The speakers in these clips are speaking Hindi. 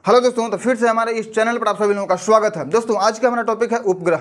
हेलो दोस्तों, तो फिर से हमारे इस चैनल पर आप सभी लोगों का स्वागत है। दोस्तों आज का हमारा टॉपिक है उपग्रह।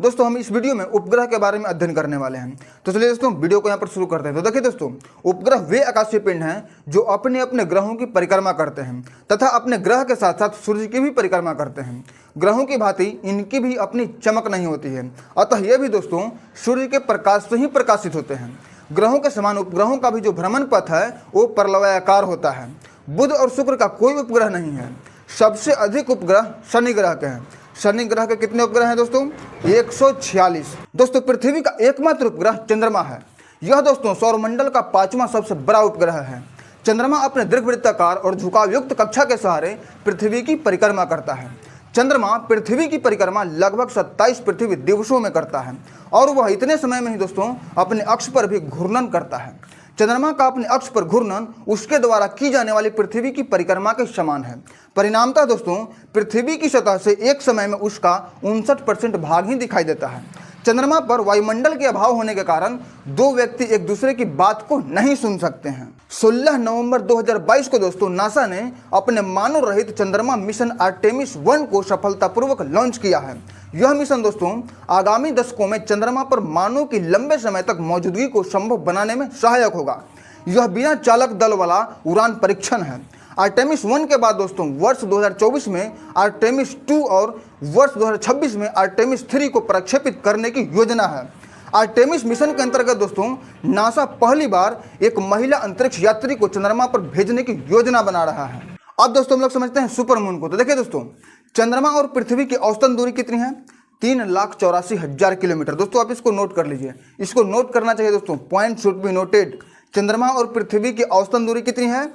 दोस्तों हम इस वीडियो में उपग्रह के बारे में अध्ययन करने वाले हैं। तो चलिए दोस्तों वीडियो को यहाँ पर शुरू करते हैं। तो देखिए दोस्तों, उपग्रह वे आकाशीय पिंड हैं जो अपने अपने ग्रहों की परिक्रमा करते हैं तथा अपने ग्रह के साथ साथ सूर्य की भी परिक्रमा करते हैं। ग्रहों की भांति इनकी भी अपनी चमक नहीं होती है, अतः ये भी दोस्तों सूर्य के प्रकाश से ही प्रकाशित होते हैं। ग्रहों के समान उपग्रहों का भी जो भ्रमण पथ है वो परवलयाकार होता है। बुध और शुक्र का कोई उपग्रह नहीं है। सबसे अधिक उपग्रह शनि ग्रह के हैं। शनि ग्रह के कितने उपग्रह हैं दोस्तों? 146। दोस्तों पृथ्वी का एकमात्र उपग्रह चंद्रमा है। यह दोस्तों सौरमंडल का 5वां सबसे बड़ा उपग्रह है। चंद्रमा अपने दीर्घवृत्ताकार और झुकाव युक्त कक्षा के सहारे पृथ्वी की परिक्रमा करता है। चंद्रमा पृथ्वी की परिक्रमा लगभग 27 पृथ्वी दिवसों में करता है और वह इतने समय में ही दोस्तों अपने अक्ष पर भी घूर्णन करता है। चंद्रमा का अपने अक्ष पर घूर्णन उसके द्वारा की जाने वाली पृथ्वी की परिक्रमा के समान है। परिणामतः दोस्तों पृथ्वी की सतह से एक समय में उसका 59% भाग ही दिखाई देता है। चंद्रमा पर वायुमंडल के अभाव होने के कारण दो व्यक्ति एक दूसरे की बात को नहीं सुन सकते हैं। 16 नवंबर 2022 को दोस्तों नासा ने अपने मानव रहित चंद्रमा मिशन आर्टेमिस 1 को सफलतापूर्वक लॉन्च किया है। यह मिशन दोस्तों आगामी दशकों में चंद्रमा पर मानव की लंबे समय तक मौजूदगी को संभव बनाने में सहायक होगा। यह बिना चालक दल वाला उड़ान परीक्षण है। आर्टेमिस 1 के बाद दोस्तों वर्ष 2024 में आर्टेमिस 2 और वर्ष 2026 में आर्टेमिस 3 को प्रक्षेपित करने की योजना है। आर्टेमिस मिशन के अंतर्गत दोस्तों नासा पहली बार एक महिला अंतरिक्ष यात्री को चंद्रमा पर भेजने की योजना बना रहा है। अब दोस्तों हम लोग समझते हैं सुपर मून को। तो देखिए दोस्तों, चंद्रमा और पृथ्वी की औसतन दूरी कितनी है? 3,84,000 किलोमीटर। दोस्तों आप इसको नोट कर लीजिए, इसको नोट करना चाहिए दोस्तों, पॉइंट शुड बी नोटेड। चंद्रमा और पृथ्वी की औसतन दूरी कितनी है?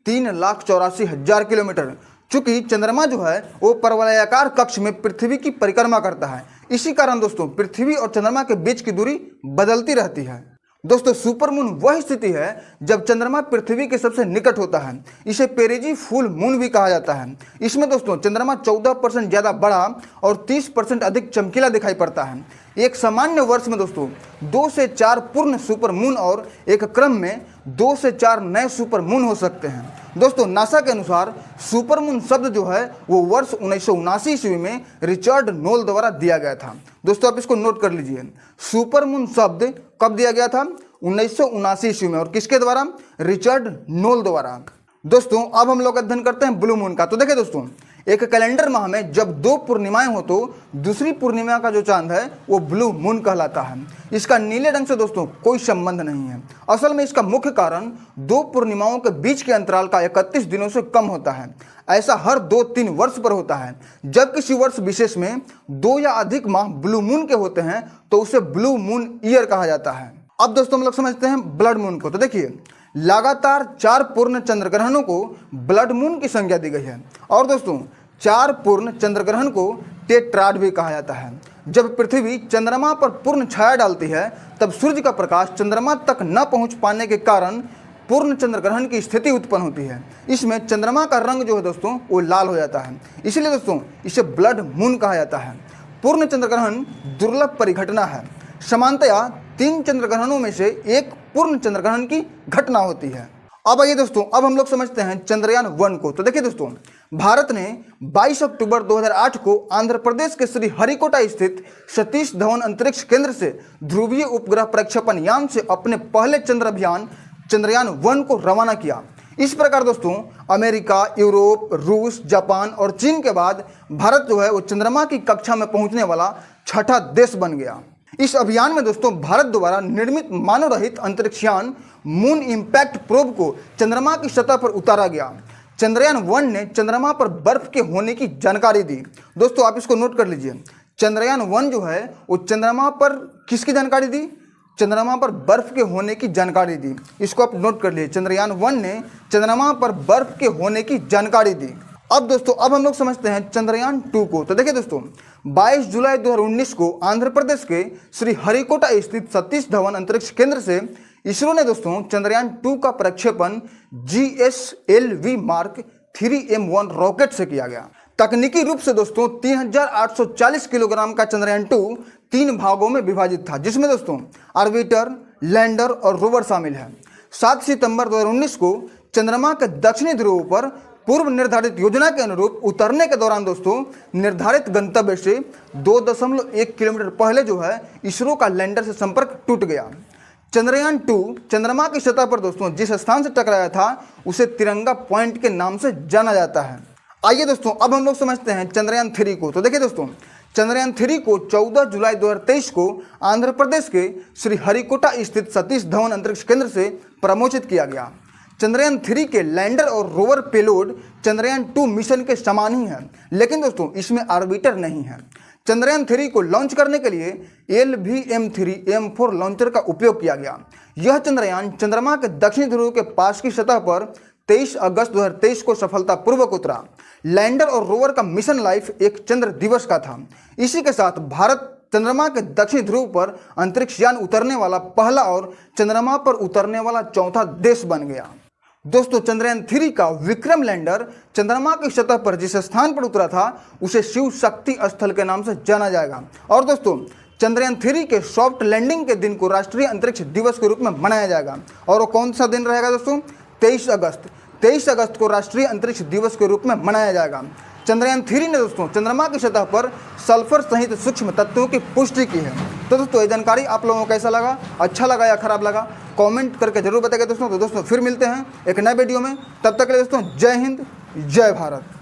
3,84,000 किलोमीटर। चूंकि चंद्रमा जो है वो परवलयाकार कक्ष में पृथ्वी की परिक्रमा करता है, इसी कारण दोस्तों पृथ्वी और चंद्रमा के बीच की दूरी बदलती रहती है। दोस्तों सुपरमून वह स्थिति है जब चंद्रमा पृथ्वी के सबसे निकट होता है। इसे पेरिजी फुल मून भी कहा जाता है। इसमें दोस्तों चंद्रमा 14% ज़्यादा बड़ा और 30% अधिक चमकीला दिखाई पड़ता है। एक सामान्य वर्ष में दोस्तों 2 से 4 पूर्ण सुपर मून और एक क्रम में 2 से 4 नए सुपर मून हो सकते हैं। दोस्तों नासा के अनुसार सुपर मून शब्द जो है वो वर्ष 1979 ईस्वी में रिचर्ड नोल द्वारा दिया गया था। दोस्तों आप इसको नोट कर लीजिए, सुपर मून शब्द कब दिया गया था? 1979 ईस्वी में, और किसके द्वारा? रिचर्ड नोल द्वारा। दोस्तों अब हम लोग अध्ययन करते हैं ब्लू मून का। तो देखिए दोस्तों, एक कैलेंडर माह में जब 2 पूर्णिमाएं हो तो दूसरी पूर्णिमा का जो चांद है वो ब्लू मून कहलाता है। इसका नीले रंग से दोस्तों कोई संबंध नहीं है। असल में इसका मुख्य कारण 2 पूर्णिमाओं के बीच के अंतराल का 31 दिनों से कम होता है। ऐसा हर 2-3 वर्ष पर होता है। जब किसी वर्ष विशेष में 2 या अधिक माह ब्लू मून के होते हैं तो उसे ब्लू मून ईयर कहा जाता है। अब दोस्तों हम लोग समझते हैं ब्लड मून को। तो देखिए, लगातार 4 पूर्ण चंद्र ग्रहणों को ब्लड मून की संज्ञा दी गई है और दोस्तों 4 पूर्ण चंद्र ग्रहण को टेट्राड भी कहा जाता है। जब पृथ्वी चंद्रमा पर पूर्ण छाया डालती है तब सूर्य का प्रकाश चंद्रमा तक न पहुंच पाने के कारण पूर्ण चंद्र ग्रहण की स्थिति उत्पन्न होती है। इसमें चंद्रमा का रंग जो है दोस्तों वो लाल हो जाता है, इसलिए दोस्तों इसे ब्लड मून कहा जाता है। पूर्ण चंद्र ग्रहण दुर्लभ परिघटना है। सामान्यतया 3 चंद्र ग्रहणों में से एक पूर्ण चंद्र ग्रहण की घटना होती है। अब आइए दोस्तों, अब हम लोग समझते हैं चंद्रयान 1 को। तो देखिए दोस्तों, भारत ने 22 अक्टूबर 2008 को आंध्र प्रदेश के श्री हरिकोटा स्थित सतीश धवन अंतरिक्ष केंद्र से ध्रुवीय उपग्रह प्रक्षेपण यान से अपने पहले चंद्र अभियान चंद्रयान 1 को रवाना किया। इस प्रकार दोस्तों अमेरिका, यूरोप, रूस, जापान और चीन के बाद भारत जो है वो चंद्रमा की कक्षा में पहुंचने वाला 6ठा देश बन गया। इस अभियान में दोस्तों भारत द्वारा निर्मित मानव रहित अंतरिक्षयान मून इम्पैक्ट प्रोब को चंद्रमा की सतह पर उतारा गया। चंद्रयान 1 ने चंद्रमा पर बर्फ के होने की जानकारी दी। दोस्तों आप इसको नोट कर लीजिए, चंद्रयान 1 जो है वो चंद्रमा पर किसकी जानकारी दी? चंद्रमा पर बर्फ के होने की जानकारी दी। इसको आप नोट कर लीजिए, चंद्रयान 1 ने चंद्रमा पर बर्फ के होने की जानकारी दी। अब दोस्तों अब हम लोग समझते हैं चंद्रयान 2 को। तो देखिए दोस्तों, 22 जुलाई 2019 को आंध्र प्रदेश के श्री हरिकोटा स्थित सतीश धवन अंतरिक्ष केंद्र से इसरो ने दोस्तों चंद्रयान 2 का प्रक्षेपण GSLV मार्क 3M1 रॉकेट से किया गया। तकनीकी रूप से दोस्तों 3,840 किलोग्राम का चंद्रयान 2 3 भागों में विभाजित था, जिसमें दोस्तों ऑर्बिटर, लैंडर और रोवर शामिल है। 7 सितंबर 2019 को चंद्रमा के दक्षिणी ध्रुव पर पूर्व निर्धारित योजना के अनुरूप उतरने के दौरान दोस्तों निर्धारित गंतव्य से 2.1 किलोमीटर पहले जो है इसरो का लैंडर से संपर्क टूट गया। चंद्रयान 2 चंद्रमा की सतह पर दोस्तों जिस स्थान से टकराया था उसे तिरंगा पॉइंट के नाम से जाना जाता है। आइए दोस्तों अब हम लोग समझते हैं चंद्रयान 3 को। तो देखिए दोस्तों, चंद्रयान 3 को 14 जुलाई 2023 को आंध्र प्रदेश के श्रीहरिकोटा स्थित सतीश धवन अंतरिक्ष केंद्र से प्रमोचित किया गया। चंद्रयान 3 के लैंडर और रोवर पेलोड चंद्रयान 2 मिशन के समान ही है, लेकिन दोस्तों इसमें ऑर्बिटर नहीं है। चंद्रयान 3 को लॉन्च करने के लिए LVM-3 लॉन्चर का उपयोग किया गया। यह चंद्रयान चंद्रमा के दक्षिणी ध्रुव के पास की सतह पर 23 अगस्त 2023 को सफलतापूर्वक उतरा। लैंडर और रोवर का मिशन लाइफ एक चंद्र दिवस का था। इसी के साथ भारत चंद्रमा के दक्षिणी ध्रुव पर अंतरिक्ष यान उतरने वाला पहला और चंद्रमा पर उतरने वाला चौथा देश बन गया। दोस्तों, चंद्रयान 3 का विक्रम लैंडर चंद्रमा की सतह पर जिस स्थान पर उतरा था उसे शिव शक्ति स्थल के नाम से जाना जाएगा। और दोस्तों, चंद्रयान 3 के सॉफ्ट लैंडिंग के दिन को राष्ट्रीय अंतरिक्ष दिवस के रूप में मनाया जाएगा। और वो कौन सा दिन रहेगा दोस्तों? 23 अगस्त को राष्ट्रीय अंतरिक्ष दिवस के रूप में मनाया जाएगा। चंद्रयान 3 ने दोस्तों चंद्रमा की सतह पर सल्फर सहित सूक्ष्म तत्वों की पुष्टि की है। तो दोस्तों, ये जानकारी आप लोगों को कैसा लगा, अच्छा लगा या खराब लगा, कमेंट करके जरूर बताइएगा दोस्तों। तो दोस्तों फिर मिलते हैं एक नए वीडियो में, तब तक के लिए दोस्तों जय हिंद जय भारत।